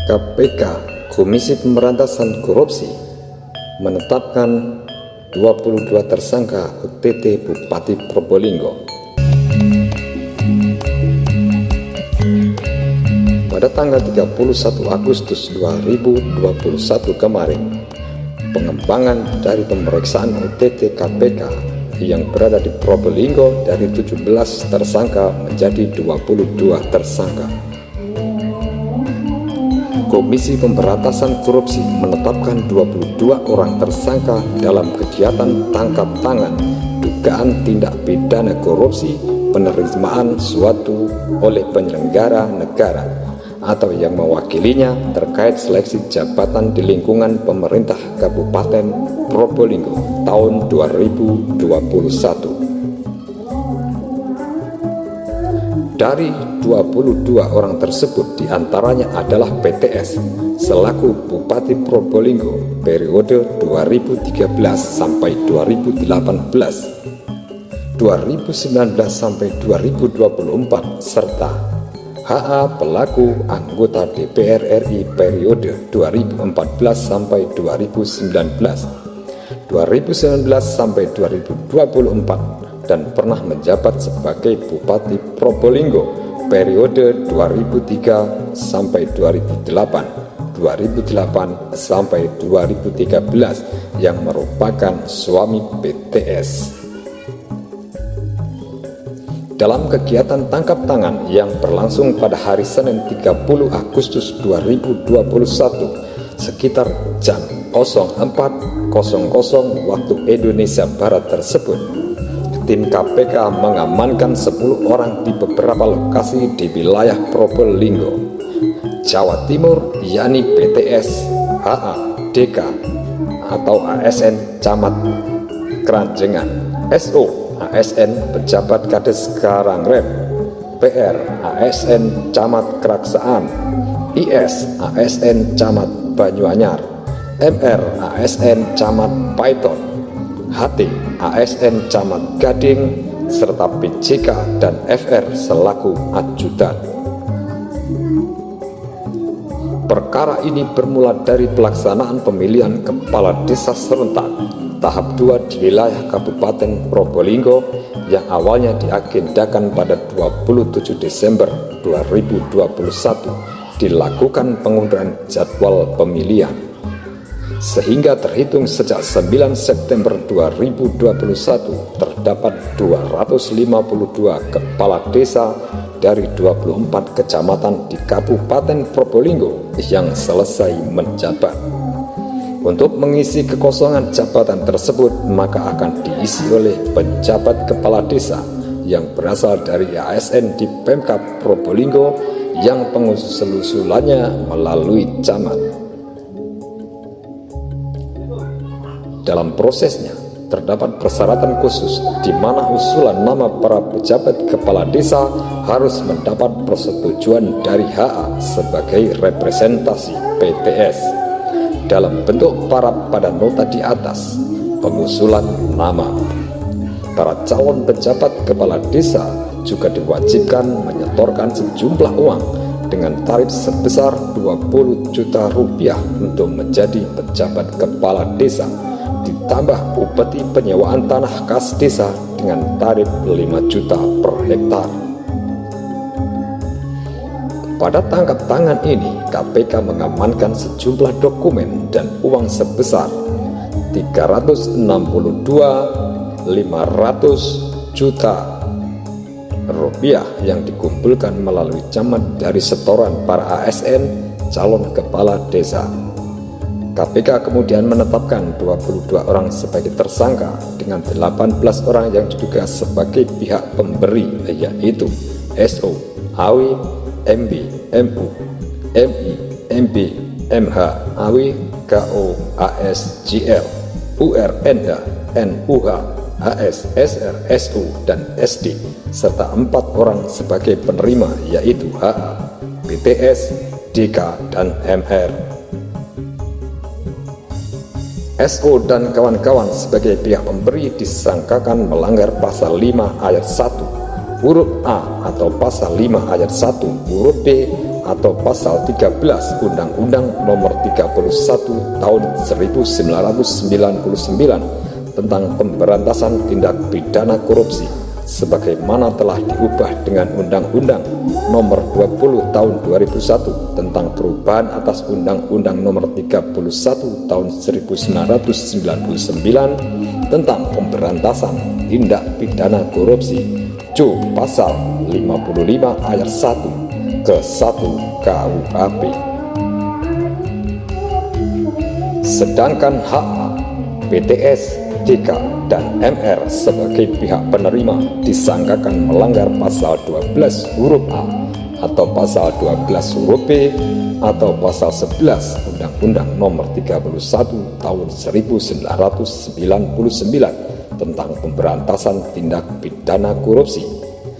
KPK Komisi Pemberantasan Korupsi menetapkan 22 tersangka OTT Bupati Probolinggo. Pada tanggal 31 Agustus 2021 kemarin, pengembangan dari pemeriksaan OTT KPK yang berada di Probolinggo dari 17 tersangka menjadi 22 tersangka. Komisi Pemberantasan Korupsi menetapkan 22 orang tersangka dalam kegiatan tangkap tangan dugaan tindak pidana korupsi penerimaan suatu oleh penyelenggara negara atau yang mewakilinya terkait seleksi jabatan di lingkungan pemerintah Kabupaten Probolinggo tahun 2021. Dari 22 orang tersebut diantaranya adalah PTS selaku Bupati Probolinggo periode 2013 sampai 2018, 2019 sampai 2024 serta HA pelaku anggota DPR RI periode 2014 sampai 2019, 2019 sampai 2024 dan pernah menjabat sebagai Bupati Probolinggo periode 2003 sampai 2008, 2008 sampai 2013 yang merupakan suami PTS. Dalam kegiatan tangkap tangan yang berlangsung pada hari Senin 30 Agustus 2021 sekitar jam 04.00 waktu Indonesia Barat tersebut, tim KPK mengamankan 10 orang di beberapa lokasi di wilayah Probolinggo, Jawa Timur, yakni PTS, HA, DK atau ASN Camat Keranjengan, SO, ASN Pejabat Kades Karangrem, PR, ASN Camat Keraksaan, IS, ASN Camat Banyuanyar, MR, ASN Camat Paiton, HT, ASN Camat Gading, serta PJK dan FR selaku ajudan. Perkara ini bermula dari pelaksanaan pemilihan kepala desa serentak tahap 2 di wilayah Kabupaten Probolinggo yang awalnya diagendakan pada 27 Desember 2021 dilakukan pengunduran jadwal pemilihan, sehingga terhitung sejak 9 September 2021 terdapat 252 kepala desa dari 24 kecamatan di Kabupaten Probolinggo yang selesai menjabat. Untuk mengisi kekosongan jabatan tersebut maka akan diisi oleh penjabat kepala desa yang berasal dari ASN di Pemkab Probolinggo yang pengusul-usulannya melalui camat. Dalam prosesnya terdapat persyaratan khusus di mana usulan nama para pejabat kepala desa harus mendapat persetujuan dari HA sebagai representasi PTS dalam bentuk paraf pada nota di atas pengusulan nama. Para calon pejabat kepala desa juga diwajibkan menyetorkan sejumlah uang dengan tarif sebesar 20 juta rupiah untuk menjadi pejabat kepala desa, ditambah upeti penyewaan tanah kas desa dengan tarif 5 juta per hektar. Pada tangkap tangan ini, KPK mengamankan sejumlah dokumen dan uang sebesar 362.500 juta rupiah yang dikumpulkan melalui camat dari setoran para ASN calon kepala desa. KPK kemudian menetapkan 22 orang sebagai tersangka dengan 18 orang yang diduga sebagai pihak pemberi, yaitu SO, AW, MB, MU, MI, MB, MH, AW, KO, AS, GL, UR, NH, NUH, HS, SR, SU, dan SD, serta 4 orang sebagai penerima, yaitu HA, PTS, DK, dan MR. SO dan kawan-kawan sebagai pihak pemberi disangkakan melanggar pasal 5 ayat 1 huruf A atau pasal 5 ayat 1 huruf B atau pasal 13 Undang-Undang Nomor 31 Tahun 1999 tentang pemberantasan tindak pidana korupsi, sebagaimana telah diubah dengan Undang-Undang Nomor 20 Tahun 2001 tentang perubahan atas Undang-Undang Nomor 31 Tahun 1999 tentang pemberantasan tindak pidana korupsi, Ju pasal 55 ayat 1 ke 1 KUHP. Sedangkan HA, PTS, DK, dan MR sebagai pihak penerima disangkakan melanggar pasal 12 huruf A atau pasal 12 huruf B atau pasal 11 Undang-Undang Nomor 31 Tahun 1999 tentang pemberantasan tindak pidana korupsi,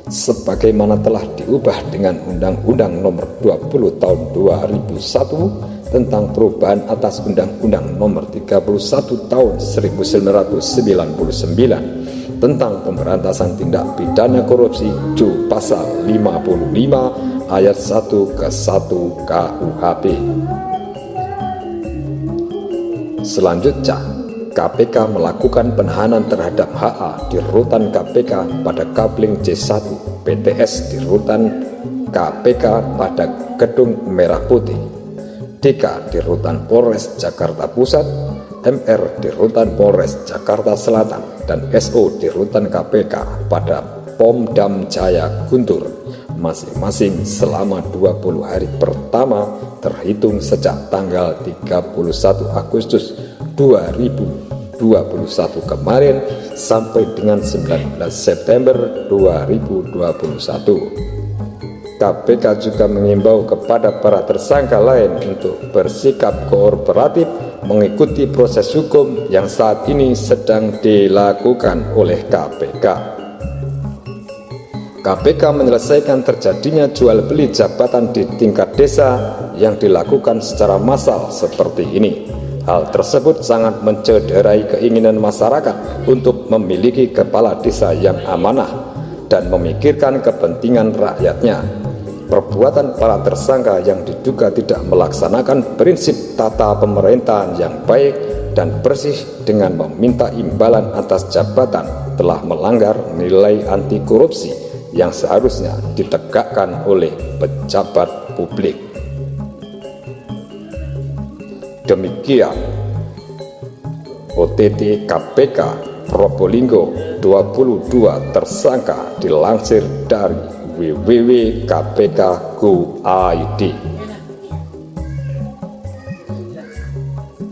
sebagaimana telah diubah dengan Undang-Undang Nomor 20 Tahun 2001 tentang perubahan atas Undang-Undang Nomor 31 Tahun 1999 tentang pemberantasan tindak pidana korupsi, Ju pasal 55 ayat 1 ke 1 KUHP. Selanjutnya, KPK melakukan penahanan terhadap HA di rutan KPK pada Kapling C1, PTS di rutan KPK pada Gedung Merah Putih, DK di rutan Polres Jakarta Pusat, MR di rutan Polres Jakarta Selatan, dan SO di rutan KPK pada Pomdam Jaya Guntur, masing-masing selama 20 hari pertama terhitung sejak tanggal 31 Agustus 2021 kemarin sampai dengan 19 September 2021. KPK juga mengimbau kepada para tersangka lain untuk bersikap kooperatif mengikuti proses hukum yang saat ini sedang dilakukan oleh KPK. KPK menyelesaikan terjadinya jual beli jabatan di tingkat desa yang dilakukan secara massal seperti ini. Hal tersebut sangat mencederai keinginan masyarakat untuk memiliki kepala desa yang amanah dan memikirkan kepentingan rakyatnya. Perbuatan para tersangka yang diduga tidak melaksanakan prinsip tata pemerintahan yang baik dan bersih dengan meminta imbalan atas jabatan telah melanggar nilai anti korupsi yang seharusnya ditegakkan oleh pejabat publik. Demikian OTT KPK Probolinggo 22 tersangka dilansir dari www.kpk.go.id.